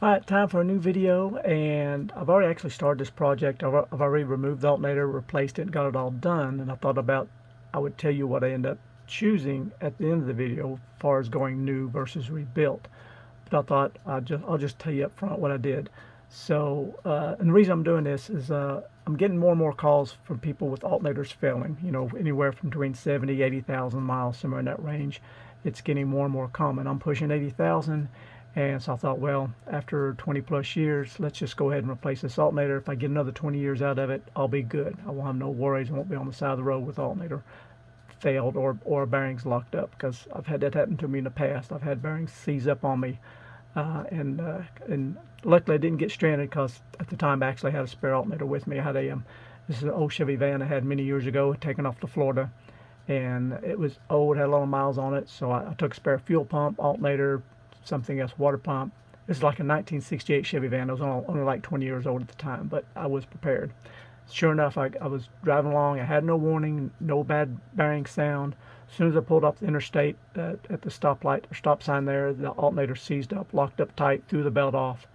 Alright, time for a new video, and I've already actually started this project. I've already removed the alternator, replaced it, and got it all done, and I would tell you what I end up choosing at the end of the video as far as going new versus rebuilt. But I thought I'll just tell you up front what I did. So, and the reason I'm doing this is I'm getting more and more calls from people with alternators failing, anywhere from between 70, 80,000 miles, somewhere in that range. It's getting more and more common. I'm pushing 80,000, and so I thought, well, after 20 plus years, let's just go ahead and replace this alternator. If I get another 20 years out of it, I'll be good. I won't have no worries. I won't be on the side of the road with alternator failed or bearings locked up, because I've had that happen to me in the past. I've had bearings seize up on me, and luckily I didn't get stranded, because at the time I actually had a spare alternator with me. I had this is an old Chevy van I had many years ago, taken off to Florida, and it was old, had a lot of miles on it. So I took a spare fuel pump, alternator, something else, water pump. This is like a 1968 Chevy van. I was only like 20 years old at the time, but I was prepared. Sure enough, I was driving along. I had no warning, no bad bearing sound. As soon as I pulled off the interstate at the stoplight or stop sign there, the alternator seized up, locked up tight, threw the belt off.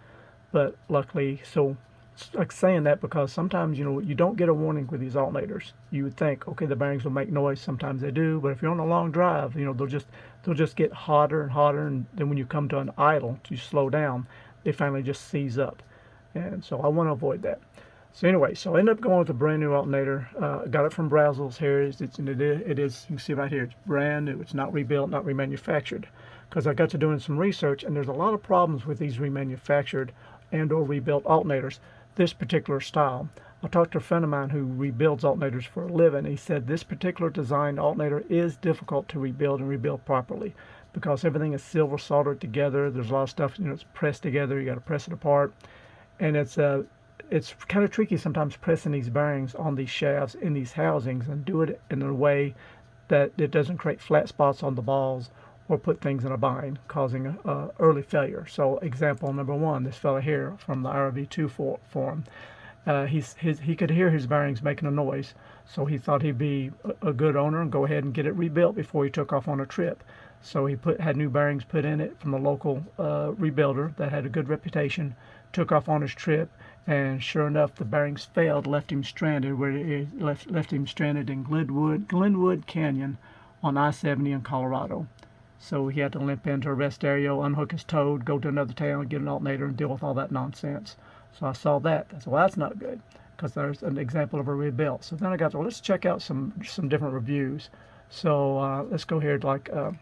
But luckily, so it's like saying that because sometimes you don't get a warning with these alternators. You would think, okay, the bearings will make noise. Sometimes they do, but if you're on a long drive, they'll just get hotter and hotter, and then when you come to an idle to slow down, they finally just seize up. And so I want to avoid that. So anyway, so I ended up going with a brand new alternator. Got it from Brazos here. It is, you can see right here, it's brand new. It's not rebuilt, not remanufactured. Because I got to doing some research, and there's a lot of problems with these remanufactured and or rebuilt alternators, this particular style. I talked to a friend of mine who rebuilds alternators for a living. He said this particular design alternator is difficult to rebuild and rebuild properly, because everything is silver soldered together. There's a lot of stuff, it's pressed together. You got to press it apart, and it's kind of tricky sometimes pressing these bearings on these shafts in these housings, and do it in a way that it doesn't create flat spots on the balls or put things in a bind, causing early failure. So example number one, this fella here from the RV2 forum, he could hear his bearings making a noise, so he thought he'd be a good owner and go ahead and get it rebuilt before he took off on a trip. So he had new bearings put in it from a local rebuilder that had a good reputation. Took off on his trip, and sure enough, the bearings failed, left him stranded left him stranded in Glenwood Canyon on I-70 in Colorado. So he had to limp into a rest area, unhook his toad, go to another town, get an alternator, and deal with all that nonsense. So I saw that. I said, well, that's not good, because there's an example of a rebuilt. So then I got to, well, let's check out some different reviews. So let's go here to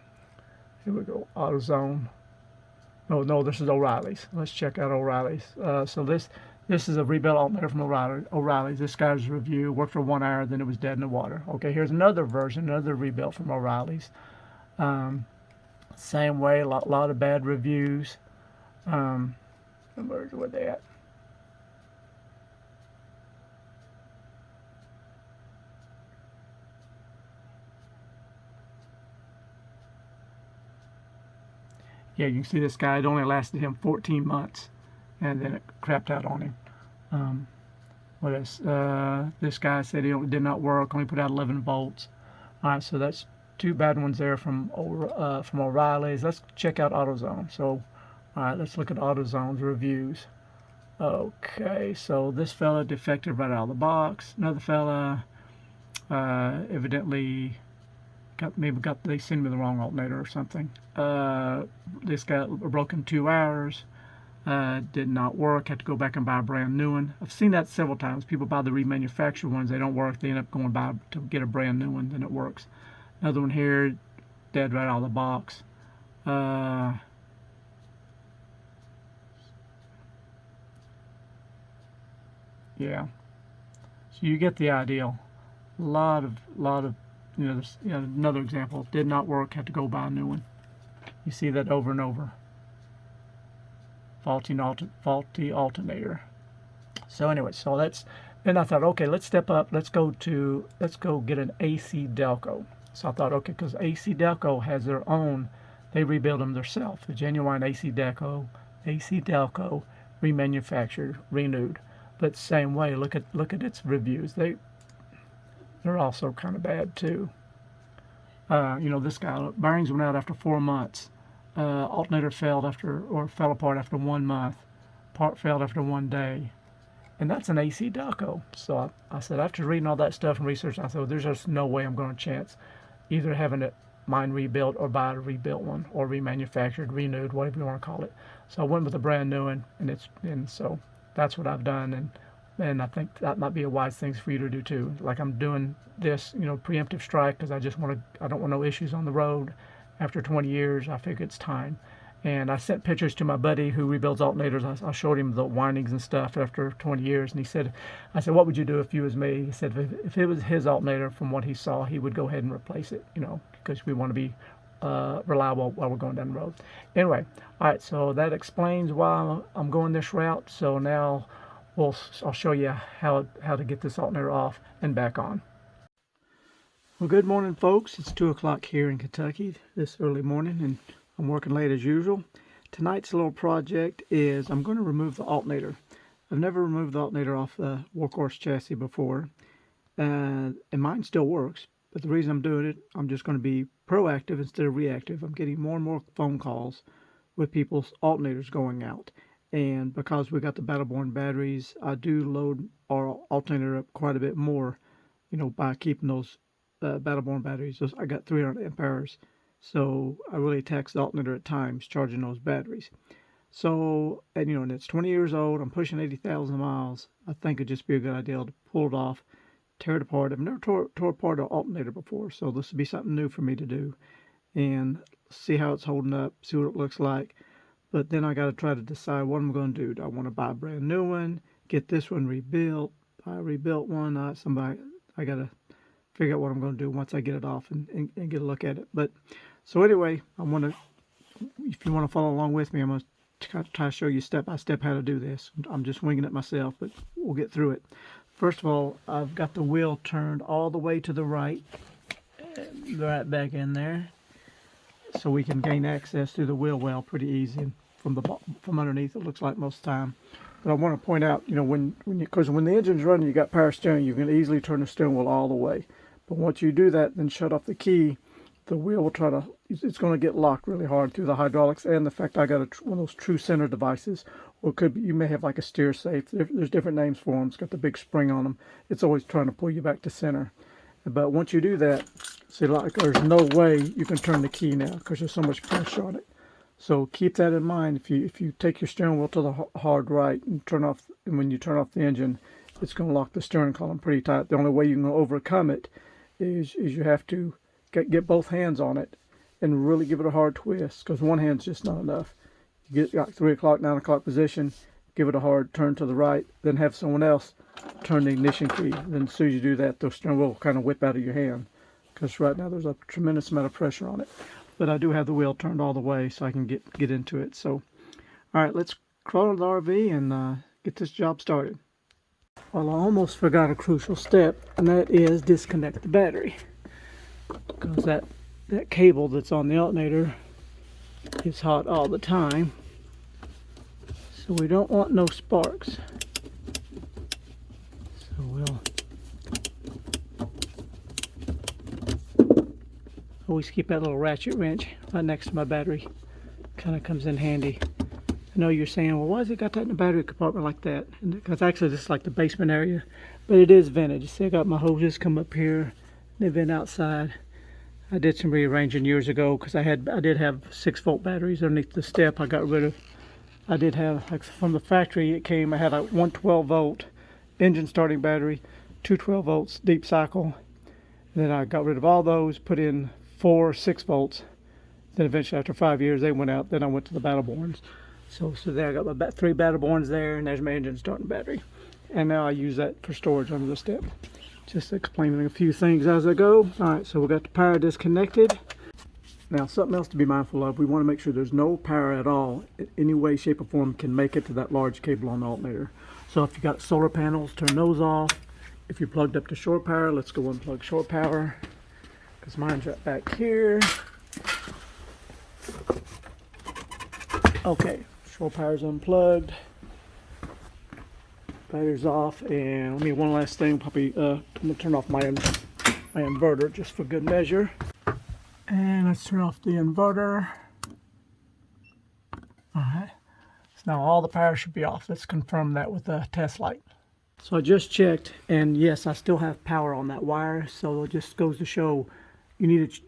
here we go, AutoZone. No, this is O'Reilly's. Let's check out O'Reilly's. So this is a rebuilt alternator from O'Reilly's. This guy's review worked for 1 hour, then it was dead in the water. Okay, here's another version, another rebuilt from O'Reilly's. Same way, a lot of bad reviews. Where they at? Yeah, you can see this guy. It only lasted him 14 months, and then it crapped out on him. What else? This guy said it did not work. Only put out 11 volts. All right, so that's two bad ones there from O'Reilly's. Let's check out AutoZone. So, all right, let's look at AutoZone's reviews. Okay, so this fella defective right out of the box. Another fella evidently they sent me the wrong alternator or something. This got broken 2 hours. Did not work. Had to go back and buy a brand new one. I've seen that several times. People buy the remanufactured ones. They don't work. They end up going buy to get a brand new one. Then it works. Another one here, dead right out of the box. Yeah. So you get the idea. Lot of another example. Did not work. Had to go buy a new one. You see that over and over. Faulty alternator. So anyway, then I thought, okay, let's step up. Let's go get an AC Delco. So I thought, okay, because AC Delco has their own, they rebuild them themselves. The genuine AC Delco, remanufactured, renewed. But same way, look at its reviews. They're also kind of bad too. This guy, bearings went out after 4 months. Alternator fell apart after 1 month. part failed after 1 day. And that's an AC Daco. So I said, after reading all that stuff and research, I said, well, there's just no way I'm going to chance either having it mine rebuilt or buy a rebuilt one or remanufactured, renewed, whatever you want to call it. So I went with a brand new one, and so that's what I've done, and I think that might be a wise thing for you to do too. Like I'm doing this, preemptive strike because I don't want no issues on the road. After 20 years, I figure it's time. And I sent pictures to my buddy who rebuilds alternators. I showed him the windings and stuff after 20 years, and I said, what would you do if you was me? He said, if it was his alternator, from what he saw, he would go ahead and replace it, because we want to be reliable while we're going down the road. Anyway, all right, so that explains why I'm going this route. So now I'll show you how to get this alternator off and back on. Well, good morning, folks. It's 2 o'clock here in Kentucky this early morning, and I'm working late as usual. Tonight's little project is I'm going to remove the alternator. I've never removed the alternator off the Workhorse chassis before, and mine still works. But the reason I'm doing it, I'm just going to be proactive instead of reactive. I'm getting more and more phone calls with people's alternators going out. And because we got the battle-born batteries, I do load our alternator up quite a bit more, by keeping those battle-born batteries. I got 300 amp hours. So I really tax the alternator at times charging those batteries. So, and it's 20 years old. I'm pushing 80,000 miles. I think it'd just be a good idea to pull it off, tear it apart. I've never tore apart an alternator before, so this would be something new for me to do and see how it's holding up, see what it looks like. But then I got to try to decide what I'm going to do. Do I want to buy a brand new one, get this one rebuilt, buy a rebuilt one? I got to figure out what I'm going to do once I get it off and get a look at it. But so anyway, if you want to follow along with me, I'm going to try to show you step by step how to do this. I'm just winging it myself, but we'll get through it. First of all, I've got the wheel turned all the way to the right, right back in there, so we can gain access through the wheel well pretty easy. And from underneath, it looks like most of the time. But I want to point out, because when the engine's running, you got power steering, you can easily turn the steering wheel all the way. But once you do that, then shut off the key, the wheel will it's going to get locked really hard through the hydraulics and the fact I got one of those true center devices, or it could be, you may have like a steer safe. There's different names for them. It's got the big spring on them. It's always trying to pull you back to center. But once you do that, see, like there's no way you can turn the key now because there's so much pressure on it. So keep that in mind. If you take your steering wheel to the hard right and when you turn off the engine, it's going to lock the steering column pretty tight. The only way you can overcome it is you have to get both hands on it and really give it a hard twist, because one hand's just not enough. You get like 3 o'clock, 9 o'clock position, give it a hard turn to the right, then have someone else turn the ignition key. Then as soon as you do that, the steering wheel will kind of whip out of your hand, because right now there's a tremendous amount of pressure on it. But I do have the wheel turned all the way so I can get into it. So, all right, let's crawl to the RV and get this job started. Well, I almost forgot a crucial step, and that is disconnect the battery, because that cable that's on the alternator is hot all the time, so we don't want no sparks. So we'll always keep that little ratchet wrench right next to my battery. Kind of comes in handy. I know you're saying, well, why has it got that in the battery compartment like that? Because actually this is like the basement area, but it is vented. You see, I got my hoses come up here, they vent outside. I did some rearranging years ago because I did have 6-volt batteries underneath the step. I got rid of. I did have, like, from the factory it came. I had a 112-volt engine starting battery, 2 12-volts deep cycle. And then I got rid of all those, put in 4 6-volts. Then eventually, after 5 years, they went out. Then I went to the battle-borns. So there I got my 3 battle-borns there, and there's my engine starting battery. And now I use that for storage under the step. Just explaining a few things as I go. All right, so we got the power disconnected. Now, something else to be mindful of, we want to make sure there's no power at all, in any way, shape, or form, can make it to that large cable on the alternator. So if you got solar panels, turn those off. If you're plugged up to shore power, let's go unplug shore power, because mine's right back here. Okay, shore power's unplugged. Battery's off, and let me one last thing. I'm gonna turn off my inverter just for good measure. And let's turn off the inverter. All right. So now all the power should be off. Let's confirm that with the test light. So I just checked, and yes, I still have power on that wire, so it just goes to show you need to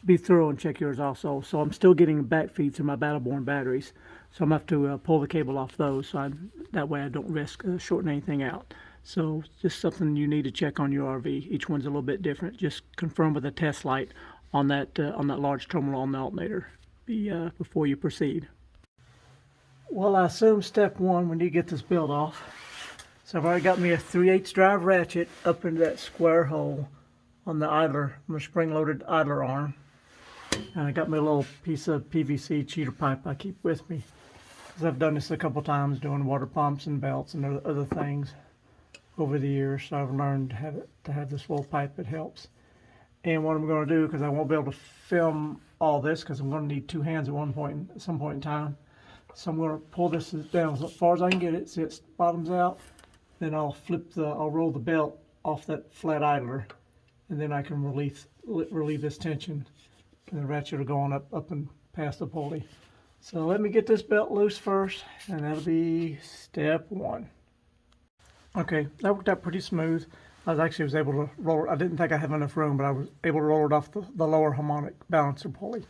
be thorough and check yours also. So I'm still getting back feed through my battle-born batteries, so I'm going to have to pull the cable off those, so that way I don't risk shorting anything out. So just something you need to check on your RV. Each one's a little bit different. Just confirm with a test light on that large terminal on the alternator before you proceed. Well, I assume step one, when you get this built off, so I've already got me a 3/8 drive ratchet up into that square hole on the idler, on the spring-loaded idler arm. And I got my little piece of PVC cheater pipe I keep with me, because I've done this a couple times doing water pumps and belts and other things over the years. So I've learned to have this little pipe that helps. And what I'm going to do, because I won't be able to film all this, because I'm going to need two hands at some point in time. So I'm going to pull this down as far as I can get it, so it bottoms out. Then I'll roll the belt off that flat idler, and then I can relieve this tension. And the ratchet will go on up and past the pulley. So let me get this belt loose first, and that'll be step one. Okay, that worked out pretty smooth. I was able to roll it. I didn't think I had enough room, but I was able to roll it off the lower harmonic balancer pulley.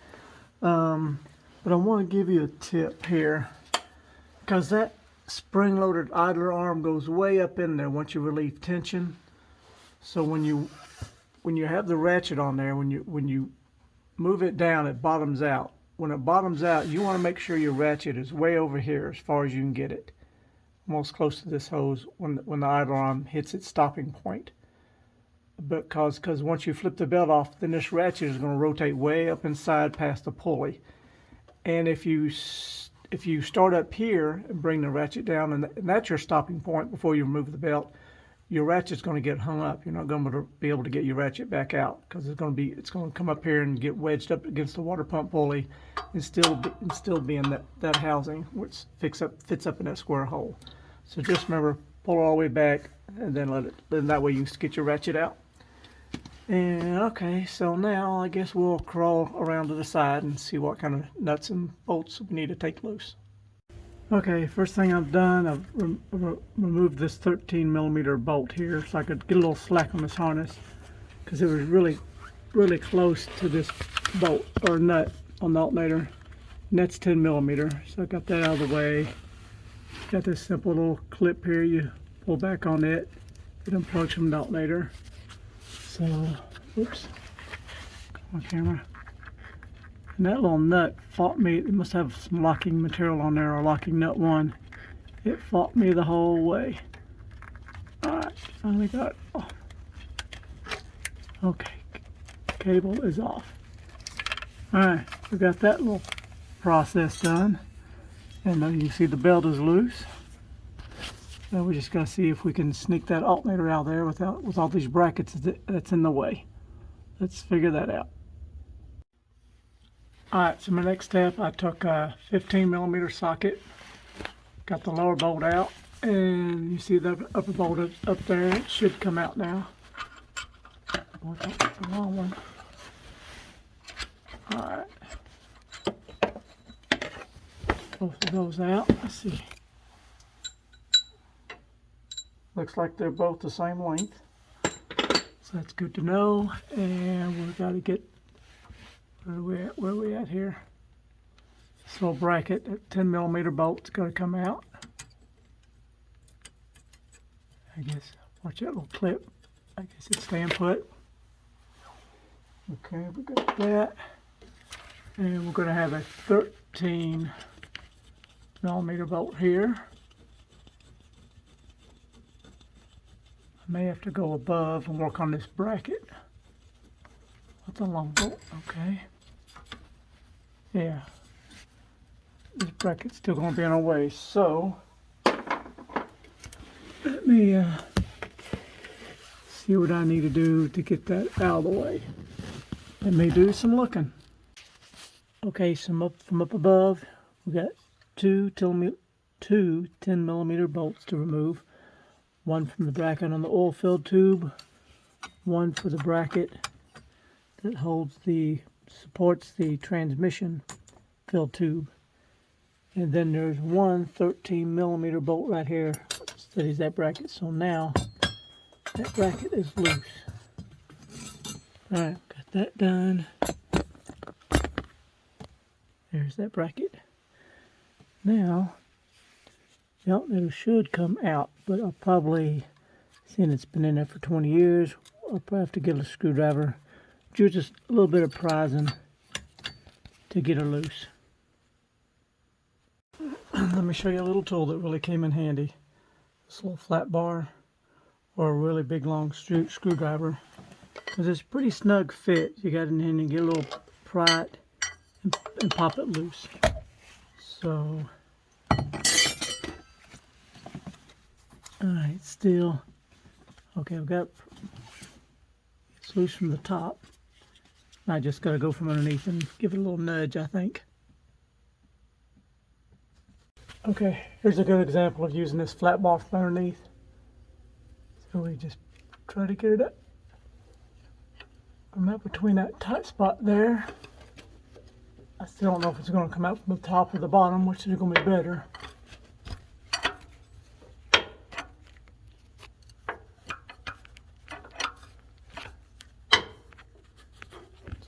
But I want to give you a tip here, because that spring-loaded idler arm goes way up in there once you relieve tension. So when you have the ratchet on there, when you move it down, it bottoms out. When it bottoms out, you want to make sure your ratchet is way over here as far as you can get it, most close to this hose when the idler arm hits its stopping point. Because once you flip the belt off, then this ratchet is going to rotate way up inside past the pulley. And if you start up here and bring the ratchet down, and that's your stopping point before you remove the belt, your ratchet's going to get hung up. You're not going to be able to get your ratchet back out, because it's going to come up here and get wedged up against the water pump pulley and still be in that housing, which fits up in that square hole. So just remember, pull it all the way back, and then that way you can get your ratchet out. And okay, so now I guess we'll crawl around to the side and see what kind of nuts and bolts we need to take loose. Okay, first thing I've done, I've removed this 13mm bolt here so I could get a little slack on this harness, because it was really close to this bolt or nut on the alternator, and that's 10mm. So I got that out of the way. Got this simple little clip here, you pull back on it, it unplugs from the alternator. So, oops, come on camera. And that little nut fought me. It must have some locking material on there, or locking nut one. It fought me the whole way. Alright, finally got it off. Okay, cable is off. Alright, we got that little process done. And now you can see the belt is loose. Now we just got to see if we can sneak that alternator out there with all these brackets that's in the way. Let's figure that out. Alright, so my next step, I took a 15mm socket, got the lower bolt out, and you see the upper bolt up there. It should come out now. Oh, that's the wrong one. Alright. Both of those out. Let's see. Looks like they're both the same length. So that's good to know. And we've got to get, where are we at here? This little bracket, that 10mm bolt's got to come out. I guess, watch that little clip. I guess it's staying put. Okay, we got that. And we're going to have a 13mm bolt here. I may have to go above and work on this bracket. That's a long bolt, okay. Yeah, this bracket's still going to be in our way, so let me see what I need to do to get that out of the way. Let me do some looking. Okay, from up above, we got two 10mm bolts to remove. One from the bracket on the oil-filled tube, one for the bracket that supports the transmission filled tube. And then there's one 13mm bolt right here that steadies that bracket. So now that bracket is loose. Alright, got that done. There's that bracket. Now, the alternator should come out, but I'll probably, seeing it's been in there for 20 years, I'll probably have to get a screwdriver, do just a little bit of prizing to get her loose. Let me show you a little tool that really came in handy. This little flat bar or a really big long screwdriver. Because it's a pretty snug fit. You got it in here and get a little pry it and pop it loose. So, alright, still, okay, I've got, it's loose from the top. I just got to go from underneath and give it a little nudge, I think. Okay, here's a good example of using this flat bar from underneath. So we just try to get it up. I'm up between that tight spot there. I still don't know if it's going to come out from the top or the bottom, which is going to be better.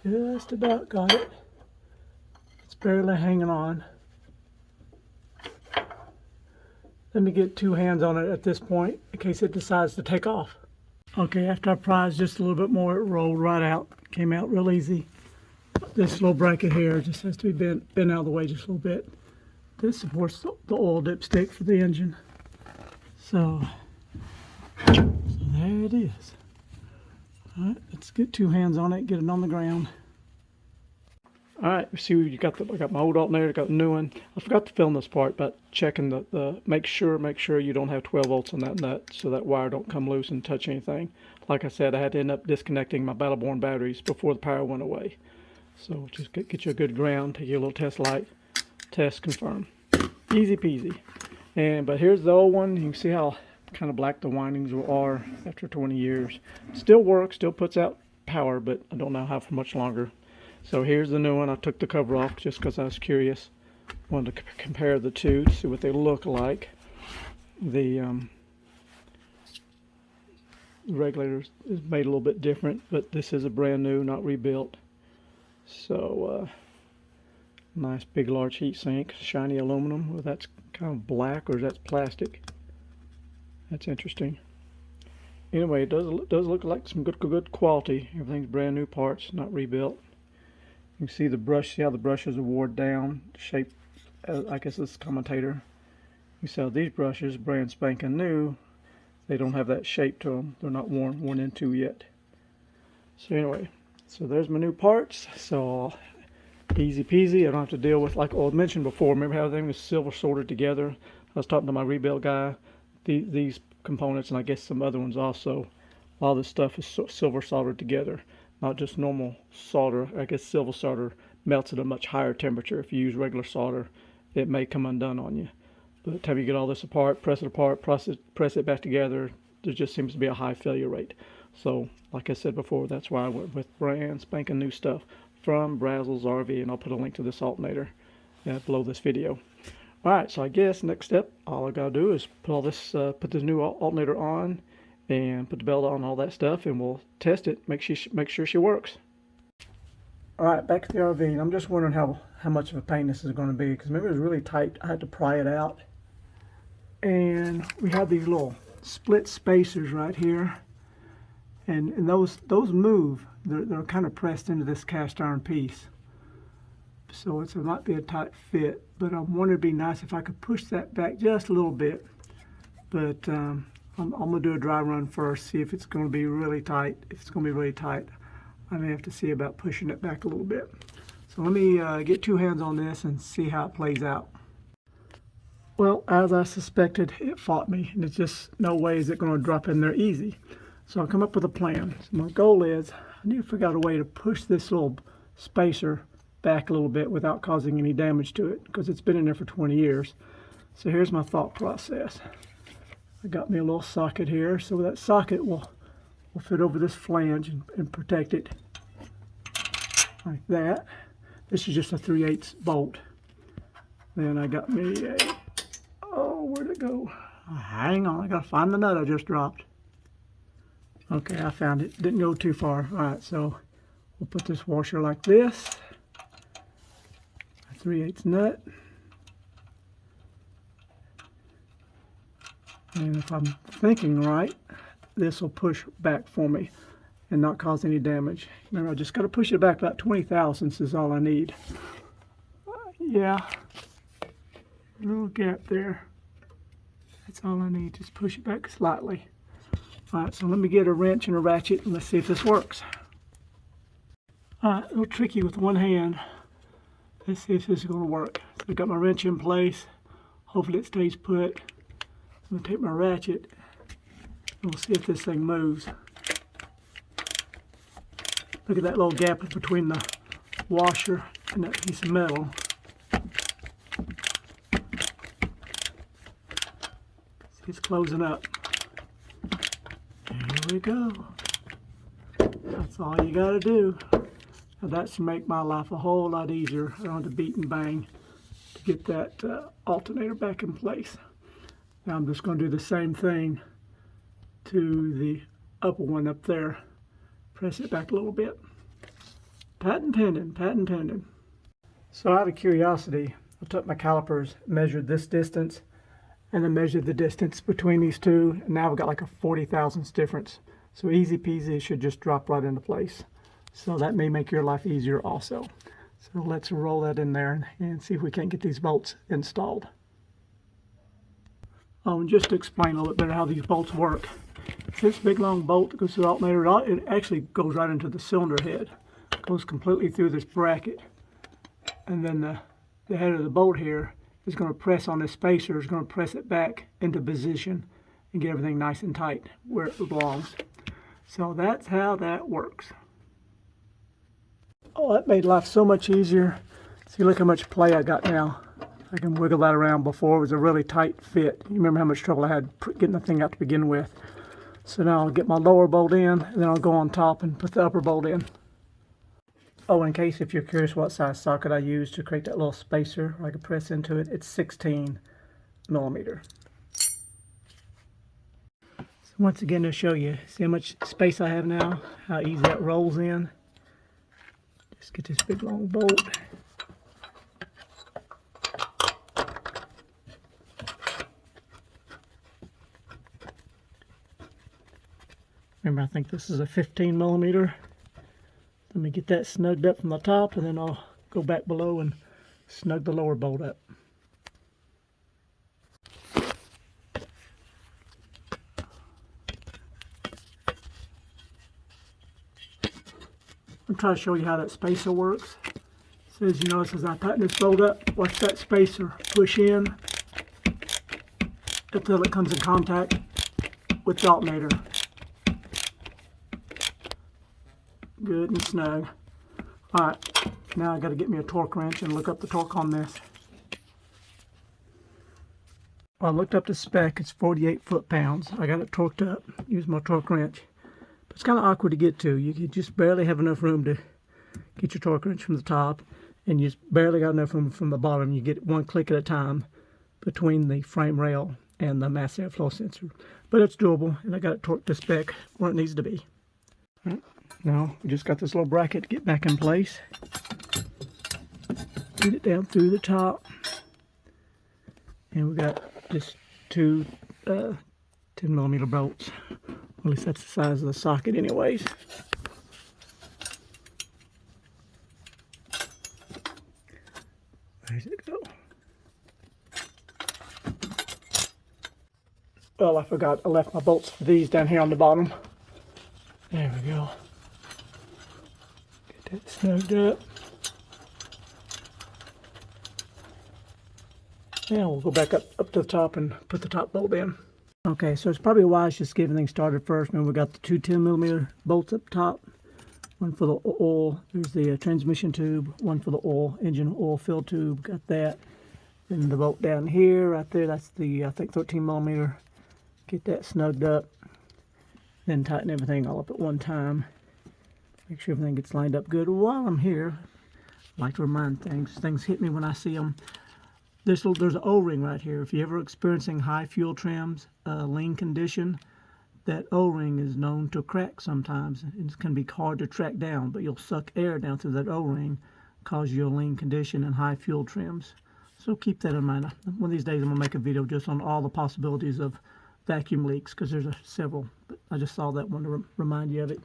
Just about got it. It's barely hanging on. Let me get two hands on it at this point in case it decides to take off. Okay, after I prized just a little bit more, it rolled right out. Came out real easy. This little bracket here just has to be bent out of the way just a little bit. This supports the oil dipstick for the engine. So there it is. Alright, let's get two hands on it, get it on the ground. Alright, see, I got my old alternator, got the new one. I forgot to film this part, but checking the make sure you don't have 12 volts on that nut so that wire don't come loose and touch anything. Like I said, I had to end up disconnecting my Battleborn batteries before the power went away. So just get you a good ground, take your little test light, test, confirm. Easy peasy. But here's the old one. You can see how kind of black the windings are after 20 years. Still works, still puts out power, but I don't know how for much longer. So here's the new one. I took the cover off just because I was curious. Wanted to compare the two to see what they look like. The regulator is made a little bit different, but this is a brand new, not rebuilt. So nice big large heat sink, shiny aluminum. Well, that's kind of black, or that's plastic. That's interesting. Anyway, it does look like some good quality. Everything's brand new parts, not rebuilt. You can see the brush. See how the brushes are worn down, shape. I guess this commentator. You see how these brushes, brand spanking new. They don't have that shape to them. They're not worn into yet. So anyway, so there's my new parts. So easy peasy. I don't have to deal with, like I mentioned before. Remember how everything was silver soldered together? I was talking to my rebuild guy. These components, and I guess some other ones also, a lot of this stuff is silver soldered together, not just normal solder. I guess silver solder melts at a much higher temperature. If you use regular solder, it may come undone on you. By the time you get all this apart, press it apart, press it back together, there just seems to be a high failure rate. So like I said before, that's why I went with brand spanking new stuff from Brazel's RV, and I'll put a link to this alternator below this video. Alright, so I guess next step, all I gotta do is put this new alternator on and put the belt on, all that stuff, and we'll test it, make sure she works. Alright, back to the RV, and I'm just wondering how much of a pain this is going to be, because maybe it was really tight. I had to pry it out. And we have these little split spacers right here, and those move. They're kind of pressed into this cast iron piece. So it might be a tight fit, but I wanted it'd be nice if I could push that back just a little bit. But I'm going to do a dry run first, see if it's going to be really tight. If it's going to be really tight, I may have to see about pushing it back a little bit. So let me get two hands on this and see how it plays out. Well, as I suspected, it fought me, and it's just no way is it going to drop in there easy. So I'll come up with a plan. So my goal is I need to figure out a way to push this little spacer back a little bit without causing any damage to it, because it's been in there for 20 years. So here's my thought process. I got me a little socket here, so that socket will fit over this flange and protect it like that. This is just a 3/8 bolt. Then I got me a, oh, where'd it go? Hang on, I gotta find the nut I just dropped. Okay, I found it. Didn't go too far. All right, so we'll put this washer like this. A 3/8 nut. And if I'm thinking right, this will push back for me and not cause any damage. Remember, I just got to push it back about 20 thousandths is all I need. Yeah, a little gap there. That's all I need. Just push it back slightly. All right, so let me get a wrench and a ratchet and let's see if this works. All right, a little tricky with one hand. Let's see if this is going to work. So I've got my wrench in place. Hopefully it stays put. I'm going to take my ratchet and we'll see if this thing moves. Look at that little gap between the washer and that piece of metal. It's closing up. Here we go. That's all you gotta do. Now that should make my life a whole lot easier. I don't have to beat and bang to get that alternator back in place. Now I'm just gonna do the same thing to the upper one up there. Press it back a little bit. Patent pending, patent pending. So out of curiosity, I took my calipers, measured this distance, and then measured the distance between these two, and now we've got like a 40 thousandths difference. So easy peasy, it should just drop right into place. So that may make your life easier also. So let's roll that in there and see if we can't get these bolts installed. Oh, and just to explain a little bit better how these bolts work. This big long bolt that goes through the alternator, it actually goes right into the cylinder head. It goes completely through this bracket. And then the head of the bolt here is going to press on this spacer, is going to press it back into position and get everything nice and tight where it belongs. So that's how that works. Oh, that made life so much easier. See, look how much play I got now. I can wiggle that around. Before it was a really tight fit. You remember how much trouble I had getting the thing out to begin with. So now I'll get my lower bolt in, and then I'll go on top and put the upper bolt in. Oh, in case if you're curious what size socket I use to create that little spacer I can press into it, it's 16 millimeter. So once again, to show you, see how much space I have now, how easy that rolls in. Just get this big long bolt. Remember, I think this is a 15 millimeter. Let me get that snugged up from the top, and then I'll go back below and snug the lower bolt up. I'm trying to show you how that spacer works. It says, you notice as I tighten this bolt up, watch that spacer push in until it comes in contact with the alternator. Good and snug. Alright, now I got to get me a torque wrench and look up the torque on this. Well, I looked up the spec, it's 48 foot-pounds. I got it torqued up, use my torque wrench. But it's kind of awkward to get to. You just barely have enough room to get your torque wrench from the top, and you just barely got enough room from the bottom. You get one click at a time between the frame rail and the mass airflow sensor. But it's doable, and I got it torqued to spec where it needs to be. All right. Now, we just got this little bracket to get back in place. Get it down through the top. And we got just two 10 millimeter bolts. At least that's the size of the socket anyways. Where's it go? Well, I forgot. I left my bolts for these down here on the bottom. There we go. Get that snugged up. Now we'll go back up to the top and put the top bolt in. Okay, so it's probably wise just to get everything started first. Remember, we got the two 10 millimeter bolts up top. One for the oil. There's the transmission tube. One for the oil, engine oil fill tube. Got that. Then the bolt down here, right there. That's the, I think, 13 millimeter. Get that snugged up. Then tighten everything all up at one time. Make sure everything gets lined up good. While I'm here, I like to remind things hit me when I see them. there's an O-ring right here. If you're ever experiencing high fuel trims, lean condition, that O-ring is known to crack sometimes. It can be hard to track down, but you'll suck air down through that O-ring, cause you a lean condition and high fuel trims. So keep that in mind. One of these days I'm going to make a video just on all the possibilities of vacuum leaks, because there's several. But I just saw that one to remind you of it.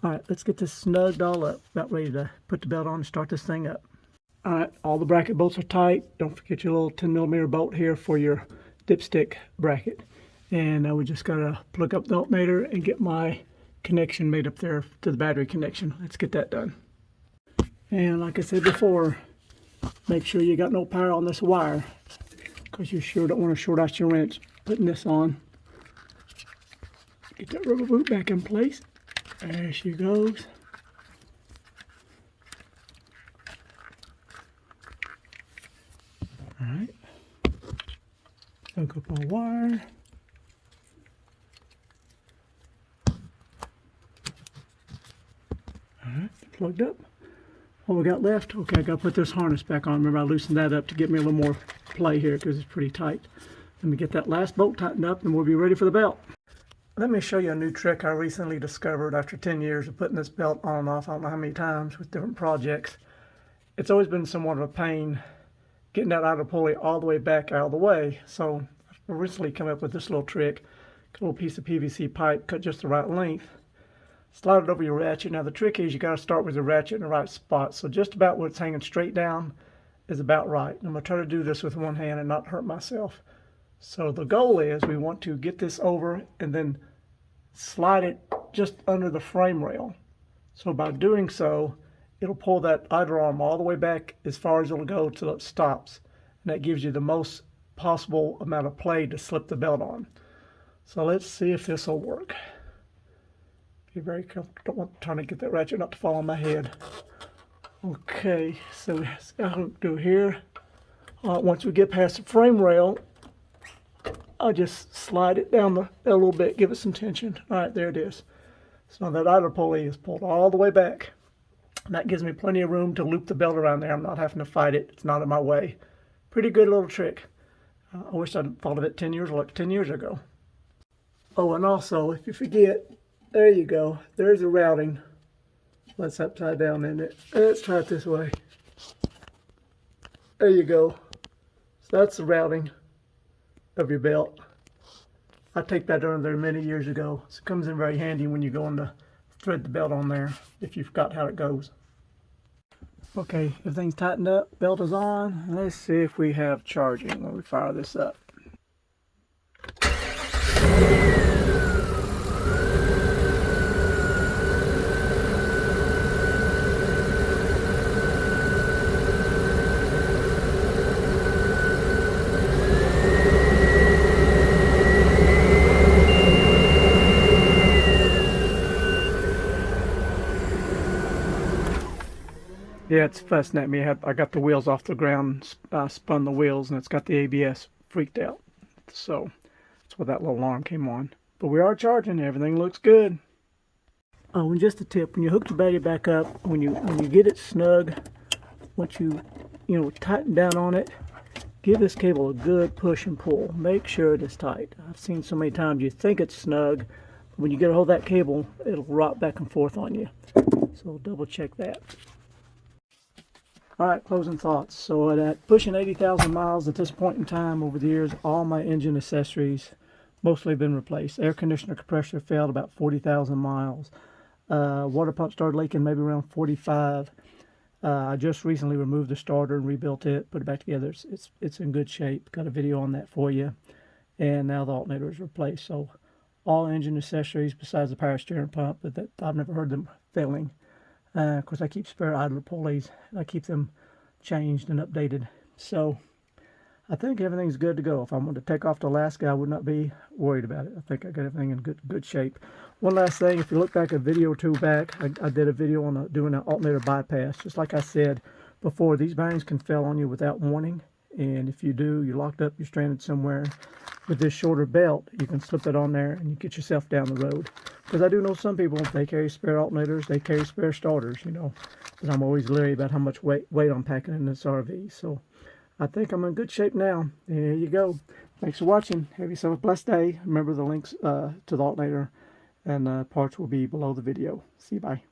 All right, let's get this snugged all up. About ready to put the belt on and start this thing up. All right, all the bracket bolts are tight. Don't forget your little 10mm bolt here for your dipstick bracket. And now we just got to plug up the alternator and get my connection made up there to the battery connection. Let's get that done. And like I said before, make sure you got no power on this wire, because you sure don't want to short out your wrench putting this on. Get that rubber boot back in place. There she goes. All right. Hook up our wire. Alright, plugged up. What we got left, okay, I got to put this harness back on. Remember, I loosened that up to get me a little more play here because it's pretty tight. Let me get that last bolt tightened up and we'll be ready for the belt. Let me show you a new trick I recently discovered after 10 years of putting this belt on and off. I don't know how many times with different projects. It's always been somewhat of a pain getting that idler pulley all the way back out of the way. So I recently come up with this little trick. A little piece of PVC pipe cut just the right length. Slide it over your ratchet. Now the trick is you got to start with the ratchet in the right spot. So just about where it's hanging straight down is about right. I'm going to try to do this with one hand and not hurt myself. So the goal is we want to get this over and then slide it just under the frame rail. So by doing so, it'll pull that idler arm all the way back as far as it'll go till it stops. And that gives you the most possible amount of play to slip the belt on. So let's see if this will work. Be very careful. Don't want trying to get that ratchet not to fall on my head. Okay, so I'll do here. Once we get past the frame rail, I'll just slide it down a little bit, give it some tension. All right, there it is. So that idler pulley is pulled all the way back. And that gives me plenty of room to loop the belt around there. I'm not having to fight it. It's not in my way. Pretty good little trick. I wish I'd thought of it 10 years ago. Oh, and also, if you forget, there you go. There's the routing. That's upside down, isn't it? Let's try it this way. There you go. So that's the routing of your belt. I taped that under there many years ago. So it comes in very handy when you're going to thread the belt on there, if you forgot how it goes. Okay, everything's tightened up. Belt is on. Let's see if we have charging when we fire this up. Yeah, it's fussing at me. I got the wheels off the ground, spun the wheels, and it's got the ABS freaked out. So that's where that little alarm came on. But we are charging. Everything looks good. Oh, and just a tip: when you hook the battery back up, when you get it snug, once you tighten down on it, give this cable a good push and pull. Make sure it is tight. I've seen so many times you think it's snug, but when you get a hold of that cable, it'll rock back and forth on you. So double check that. All right, closing thoughts. So at pushing 80,000 miles at this point in time over the years, all my engine accessories mostly been replaced. Air conditioner compressor failed about 40,000 miles. Water pump started leaking maybe around 45. I just recently removed the starter and rebuilt it, put it back together. It's in good shape. Got a video on that for you. And now the alternator is replaced. So all engine accessories besides the power steering pump, that I've never heard them failing. Of course, I keep spare idler pulleys. I keep them changed and updated. So I think everything's good to go. If I wanted to take off to Alaska, I would not be worried about it. I think I got everything in good shape. One last thing, if you look back a video or two back, I did a video on doing an alternator bypass. Just like I said before, these bearings can fail on you without warning. And if you do, you're locked up, you're stranded somewhere. With this shorter belt, you can slip it on there and you get yourself down the road. Because I do know some people, they carry spare alternators, they carry spare starters, But I'm always leery about how much weight I'm packing in this RV. So I think I'm in good shape now. There you go. Thanks for watching. Have yourself a blessed day. Remember the links to the alternator and parts will be below the video. See you. Bye.